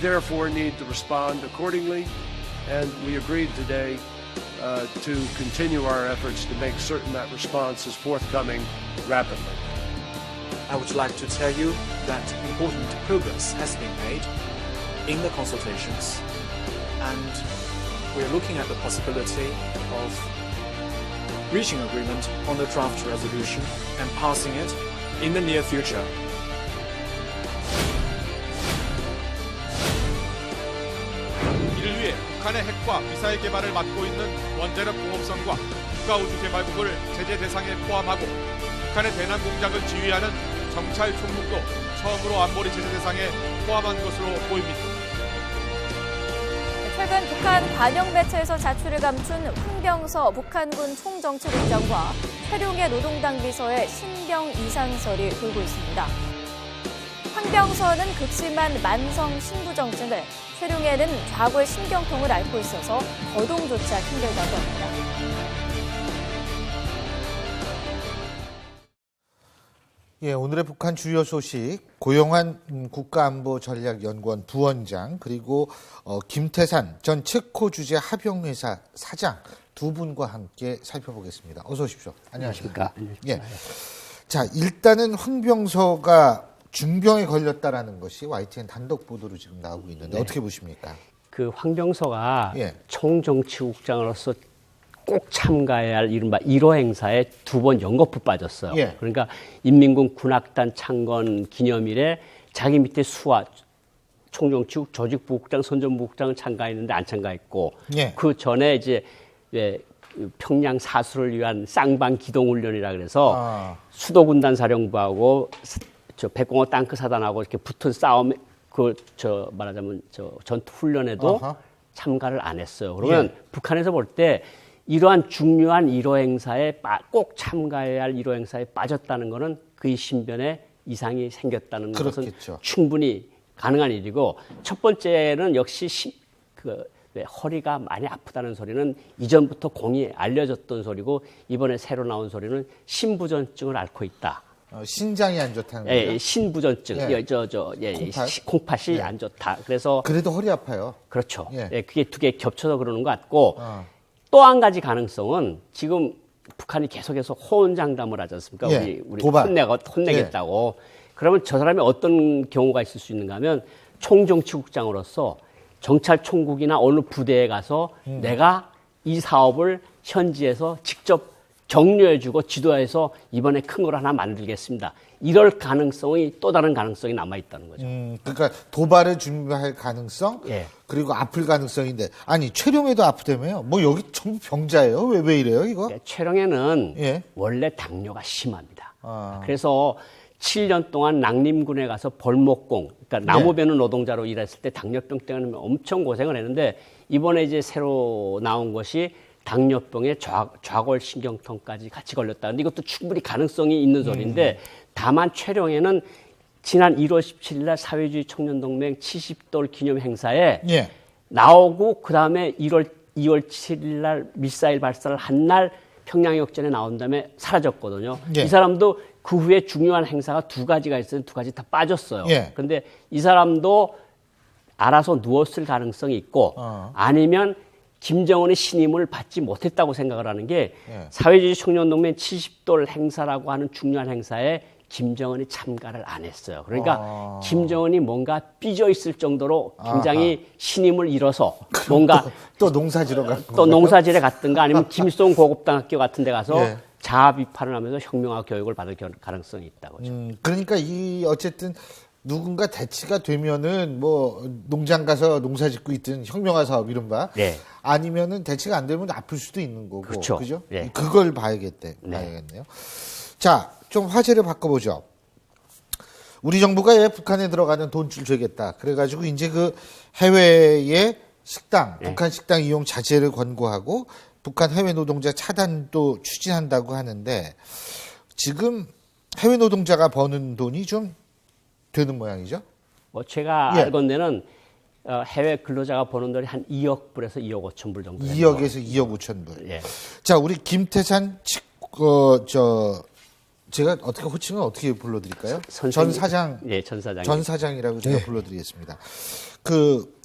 therefore need to respond accordingly, and we agreed today to continue our efforts to make certain that response is forthcoming rapidly. I would like to tell you that important progress has been made in the consultations, and we are looking at the possibility of reaching agreement on the draft resolution and passing it in the near future. 이를 위해 북한의 핵과 미사일 개발을 막고 있는 원자력 공업선과 국가우주개발국을 제재 대상에 포함하고 북한의 대남 공작을 지휘하는 정찰 총국도 처음으로 안보리 제재 대상에 포함한 것으로 보입니다. 최근 북한 관영 매체에서 자취를 감춘 황병서 북한군 총정치국장과 최룡해 노동당 비서의 신병 이상설이 돌고 있습니다. 황병서는 극심한 만성 신부정증을, 최룡해는 좌골 신경통을 앓고 있어서 거동조차 힘들다고 합니다. 예, 오늘의 북한 주요 소식, 고용환 국가안보전략연구원 부원장, 그리고 김태산 전 체코 주재 합영회사 사장 두 분과 함께 살펴보겠습니다. 어서 오십시오. 안녕하십니까. 예. 자, 일단은 황병서가 중병에 걸렸다라는 것이 YTN 단독 보도로 지금 나오고 있는데, 네, 어떻게 보십니까? 그 황병서가, 예, 총정치국장으로서 꼭 참가해야 할 이른바 1호 행사에 2번 연거푸 빠졌어요. 예. 그러니까 인민군 군악단 창건 기념일에 자기 밑에 수하, 총정치국 조직부국장, 선전부국장은 참가했는데 안 참가했고, 예, 그 전에 이제 평양 사수를 위한 쌍방 기동훈련이라 그래서 수도군단 사령부하고 저 백공호 땅크 사단하고 이렇게 붙은 싸움, 말하자면 전투 훈련에도 참가를 안 했어요. 그러면, 예, 북한에서 볼 때 이러한 중요한 1호 행사에 꼭 참가해야 할 1호 행사에 빠졌다는 것은 그의 신변에 이상이 생겼다는 것은 충분히 가능한 일이고, 첫 번째는 역시 허리가 많이 아프다는 소리는 이전부터 공이 알려졌던 소리고, 이번에 새로 나온 소리는 신부전증을 앓고 있다. 신장이 안 좋다는 거예요? 예, 신부전증, 콩팥이, 예, 안 좋다. 그래서 그래도 허리 아파요. 그렇죠. 예, 예, 그게 두 개 겹쳐서 그러는 것 같고, 또 한 가지 가능성은 지금 북한이 계속해서 호언장담을 하지 않습니까? 예, 우리 혼내겠다고. 예. 그러면 저 사람이 어떤 경우가 있을 수 있는가 하면, 총정치국장으로서 정찰총국이나 어느 부대에 가서 내가 이 사업을 현지에서 직접 격려해주고 지도해서 이번에 큰 걸 하나 만들겠습니다. 이럴 가능성이, 또 다른 가능성이 남아있다는 거죠. 그러니까 도발을 준비할 가능성, 예, 그리고 아플 가능성인데, 아니 최룡해도 아프다며요? 뭐 여기 전부 병자예요? 왜 이래요 이거? 예, 최룡해는, 예, 원래 당뇨가 심합니다. 그래서 7년 동안 낭림군에 가서 벌목공, 그러니까 나무 베는 노동자로 일했을 때 당뇨병 때문에 엄청 고생을 했는데, 이번에 이제 새로 나온 것이 당뇨병에 좌골신경통까지 같이 걸렸다. 근데 이것도 충분히 가능성이 있는 소리인데, 다만 최룡해는 지난 1월 17일 날 사회주의 청년동맹 70돌 기념 행사에, 예, 나오고 그다음에 2월 7일 날 미사일 발사를 한 날 평양역전에 나온 다음에 사라졌거든요. 예. 이 사람도 그 후에 중요한 행사가 두 가지가 있었는데 두 가지 다 빠졌어요. 예. 그런데 이 사람도 알아서 누웠을 가능성이 있고, 아니면 김정은의 신임을 받지 못했다고 생각을 하는 게, 예, 사회주의 청년동맹 70돌 행사라고 하는 중요한 행사에 김정은이 참가를 안 했어요. 그러니까 김정은이 뭔가 삐져 있을 정도로 굉장히 신임을 잃어서 뭔가 또 농사지러 간 또 농사지러 갔든가 아니면 김송 고급당학교 같은 데 가서, 예, 자아 비판을 하면서 혁명화 교육을 받을 가능성이 있다고죠. 그러니까 어쨌든 누군가 대치가 되면은 뭐 농장 가서 농사 짓고 있든 혁명화 사업 이른바, 네, 아니면은 대치가 안 되면 아플 수도 있는 거고, 그렇죠. 그죠? 네. 그걸 봐야겠네요. 자, 좀 화제를 바꿔보죠. 우리 정부가 북한에 들어가는 돈줄 줘야겠다. 그래가지고 이제 그 해외의 식당, 네, 북한 식당 이용 자제를 권고하고 북한 해외 노동자 차단도 추진한다고 하는데, 지금 해외 노동자가 버는 돈이 좀 되는 모양이죠? 뭐 제가, 예, 알건대는 해외 근로자가 버는 돈이 한 2억 불에서 2억 5천 불 정도. 2억에서 2억 5천 불. 예. 자, 우리 김태산 제가 어떻게 호칭을 어떻게 불러드릴까요? 선생님. 전 사장. 예, 전 사장. 전 사장이라고 제가 불러드리겠습니다.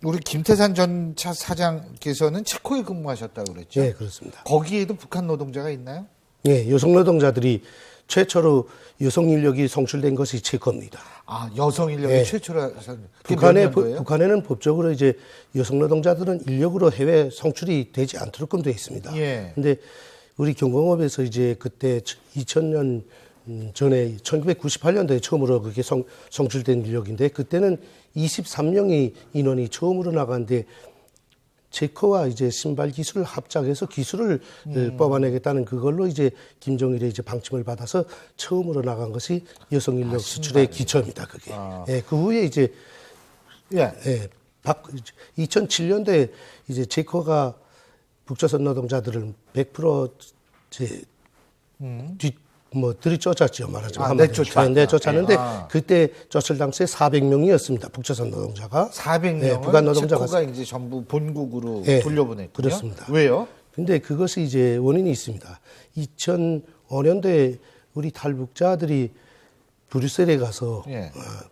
우리 김태산 전 사장께서는 체코에 근무하셨다고 그랬죠? 네, 그렇습니다. 거기에도 북한 노동자가 있나요? 네, 여성 노동자들이 최초로 여성 인력이 성출된 것이 체코입니다. 아, 여성 인력이 네. 최초로 북한에는 법적으로 이제 여성 노동자들은 인력으로 해외 성출이 되지 않도록 되어 있습니다. 예. 근데 우리 경공업에서 이제 그때 2000년 전에 1998년도에 처음으로 그게 성출된 인력인데 그때는 23명의 인원이 처음으로 나갔는데 체코와 이제 신발 기술을 합작해서 기술을 뽑아내겠다는 그걸로 이제 김정일의 이제 방침을 받아서 처음으로 나간 것이 여성 인력 수출의 기초입니다. 그게. 예, 그 후에 이제 2007년도에 이제 체코가 북조선 노동자들을 100% 이제 들이쫓았죠, 말하자면. 내쫓았는데, 그때 쫓을 당시에 400명이었습니다. 북조선 노동자가. 400명은 네, 북한 노동자가. 체코가 이제 전부 본국으로 네, 돌려보냈군요. 그렇습니다. 왜요? 근데 그것이 이제 원인이 있습니다. 2005년도에 우리 탈북자들이 브뤼셀에 가서,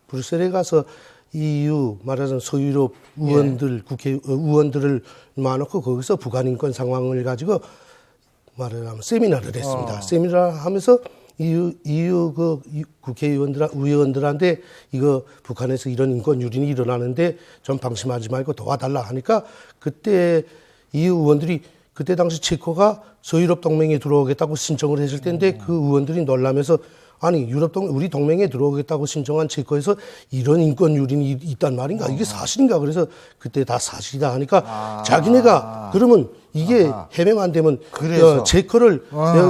브뤼셀에 가서 EU, 말하자면 서유럽 의원들, 국회 의원들을 모아놓고 거기서 북한 인권 상황을 가지고 말하자면 세미나를 했습니다. 세미나를 하면서 EU 그 국회의원들한테 이거 북한에서 이런 인권 유린이 일어나는데 좀 방심하지 말고 도와달라 하니까 그때 EU 의원들이 그때 당시 체코가 서유럽 동맹에 들어오겠다고 신청을 했을 텐데 그 의원들이 놀라면서 아니 우리 동맹에 들어오겠다고 신청한 체코에서 이런 인권 유린이 있단 말인가? 이게 사실인가? 그래서 그때 다 사실이다 하니까 자기네가 그러면 이게 해명 안 되면 체코를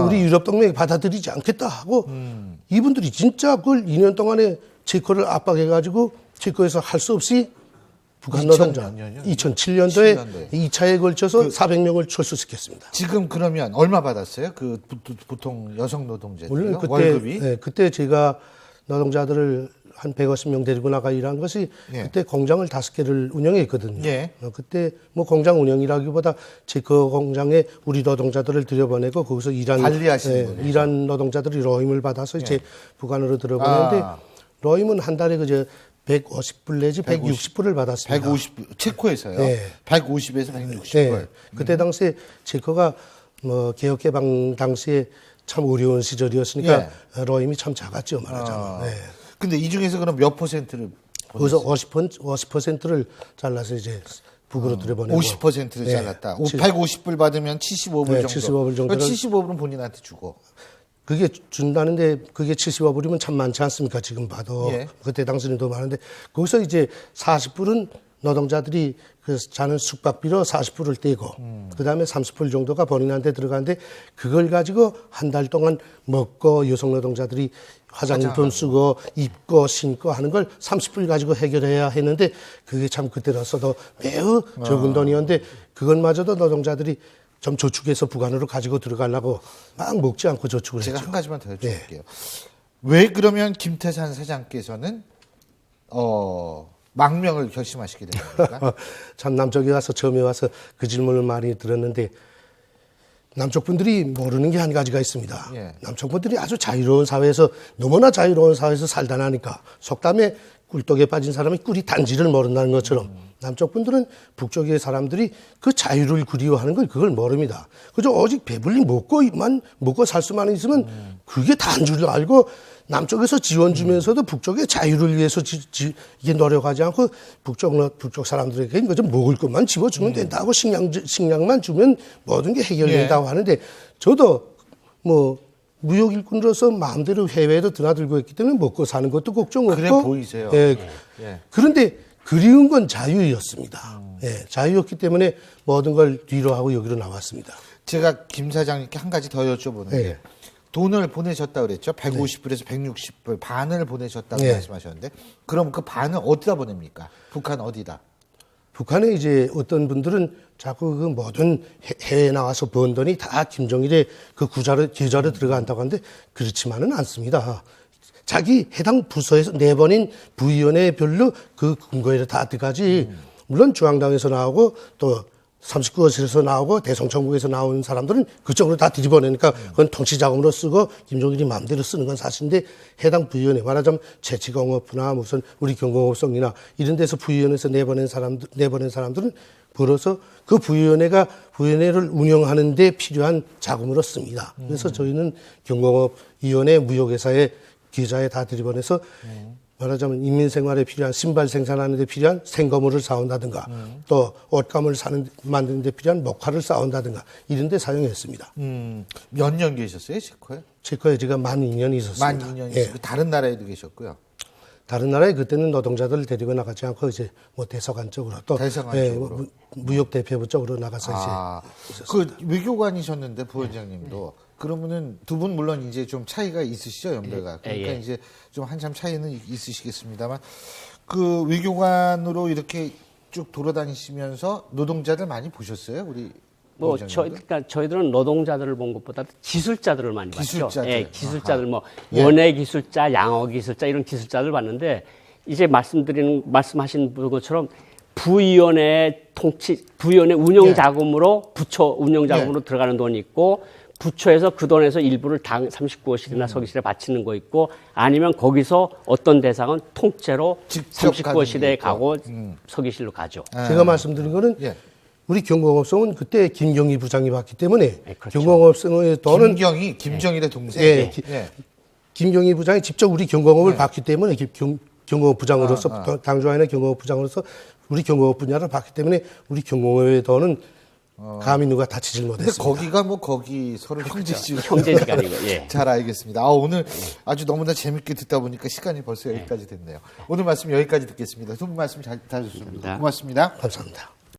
우리 유럽 동맹에 받아들이지 않겠다 하고 이분들이 진짜 그걸 2년 동안에 체코를 압박해가지고 체코에서 할 수 없이 북한 노동자 2007년도에 2차에 걸쳐서 400명을 철수시켰습니다. 지금 그러면 얼마 받았어요? 그 보통 여성 노동자들 물론 월급이? 그때 제가 노동자들을 한 150명 데리고 나가 일한 것이 그때 공장을 5개를 운영했거든요. 그때 뭐 공장 운영이라기보다 체코 공장에 우리 노동자들을 들여보내고 거기서 일한 노동자들이 로임을 받아서 이제 북한으로 들어보내는데 로임은 한 달에 그저 150불 내지 160불을 받았습니다. 150불, 체코에서요? 네. 150에서 160불. 네. 그때 당시에 체코가 뭐 개혁개방 당시에 참 어려운 시절이었으니까 로임이 참 작았죠, 말하자면. 근데 이 중에서 그럼 몇 퍼센트를? 그래서 50%를 잘라서 이제 북으로 들여보내고. 50%를 잘랐다. 150불 받으면 75불 정도. 75불 정도. 75불은 본인한테 주고. 그게 준다는데 그게 75불이면 참 많지 않습니까? 지금 봐도. 그때 당시는 더 많은데 거기서 이제 40불은 노동자들이 그 자는 숙박비로 40불을 떼고 그다음에 30불 정도가 본인한테 들어가는데 그걸 가지고 한 달 동안 먹고 여성 노동자들이 화장품 쓰고 입고 신고 하는 걸 30불 가지고 해결해야 했는데 그게 참 그때로서도 매우 적은 돈이었는데 그것마저도 노동자들이 좀 저축해서 북한으로 가지고 들어가려고 막 먹지 않고 저축을 제가 했죠. 한 가지만 더 여쭤볼게요. 왜 그러면 김태산 사장께서는 망명을 결심하시게 된 겁니까? 참 남쪽에 와서 처음에 와서 그 질문을 많이 들었는데 남쪽 분들이 모르는 게 한 가지가 있습니다. 남쪽 분들이 아주 자유로운 사회에서 너무나 자유로운 사회에서 살다 나니까 속담에 꿀떡에 빠진 사람이 꿀이 단지를 모른다는 것처럼 남쪽 분들은 북쪽의 사람들이 그 자유를 그리워하는 걸 그걸 모릅니다. 그저 오직 배불리 먹고 살 수만 있으면 그게 다인 줄 알고 남쪽에서 지원 주면서도 북쪽의 자유를 위해서 이게 노력하지 않고 북쪽 사람들에게 이거 좀 먹을 것만 집어주면 된다고 식량만 주면 모든 게 해결된다고 하는데 저도 뭐 무역 일꾼으로서 마음대로 해외에도 드나들고 있기 때문에 먹고 사는 것도 걱정 없고 그래 보이세요. 그런데 그리운 건 자유였습니다. 자유였기 때문에 모든 걸 뒤로 하고 여기로 나왔습니다. 제가 김 사장님께 한 가지 더 여쭤보는 게 돈을 보내셨다고 그랬죠? 150불에서 160불 반을 보내셨다고 말씀하셨는데 그럼 그 반은 어디다 보냅니까? 북한 어디다? 북한에 이제 어떤 분들은 자꾸 그 모든 해외에 나와서 번 돈이 다 김정일의 그 계좌로 들어간다고 하는데 그렇지만은 않습니다. 자기 해당 부서에서 내보낸 부위원회별로 그 근거에 다 들어가지. 물론 중앙당에서 나오고 또 39호실에서 나오고 대성정국에서 나온 사람들은 그쪽으로 다 뒤집어내니까 그건 통치자금으로 쓰고 김종일이 마음대로 쓰는 건 사실인데 해당 부위원회 말하자면 채취공업부나 무슨 우리 경공업성이나 이런 데서 부위원회에서 내보낸 사람들은 벌어서 그 부위원회를 운영하는 데 필요한 자금으로 씁니다. 그래서 저희는 경공업위원회 무역회사에 계좌에 다 들이보내서 말하자면 인민생활에 필요한 신발 생산하는 데 필요한 생거물을 사온다든가 또 옷감을 만드는 데 필요한 목화를 사온다든가 이런 데 사용했습니다. 몇 년 계셨어요, 체코에? 체코에 제가 만 2년 있었습니다. 만 2년 예. 다른 나라에도 계셨고요. 다른 나라에 그때는 노동자들을 데리고 나가지 않고 이제 뭐 대사관 쪽으로 또 대사관 예, 쪽으로. 무역 대표부 쪽으로 나가서 이제 그 외교관이셨는데 부원장님도 그러면은 두 분 물론 이제 좀 차이가 있으시죠, 연배가. 그러니까 이제 좀 한참 차이는 있으시겠습니다만 그 외교관으로 이렇게 쭉 돌아다니시면서 노동자들 많이 보셨어요, 우리? 그러니까 저희들은 노동자들을 본 것보다 기술자들을 많이 기술자들. 봤죠. 예, 기술자들 뭐 원예 기술자, 양어 기술자 이런 기술자들 봤는데 이제 말씀하신 것처럼 부위원회 운영 자금으로 부처 운영 자금으로 들어가는 돈이 있고 부처에서 그 돈에서 일부를 당 39호실이나 서기실에 바치는 거 있고 아니면 거기서 어떤 대상은 통째로 39호실에 가고 서기실로 가죠. 제가 말씀드린 거는 우리 경공업성은 그때 김경희 부장이 봤기 때문에 그렇죠. 경공업성의 돈은 김정일의 동생. 김경희 부장이 직접 우리 경공업을 봤기 때문에 경공업 부장으로서 당조안의 경공업 부장으로서 우리 경공업 분야를 봤기 때문에 우리 경공업의 돈은 감히 누가 다치질 못했습니다. 근데 거기가 뭐 거기 서로 형제지간. 형제지간이고. 예. 잘 알겠습니다. 오늘 아주 너무나 재밌게 듣다 보니까 시간이 벌써 여기까지 됐네요. 오늘 말씀 여기까지 듣겠습니다. 두 분 말씀 잘 들었습니다. 고맙습니다. 감사합니다.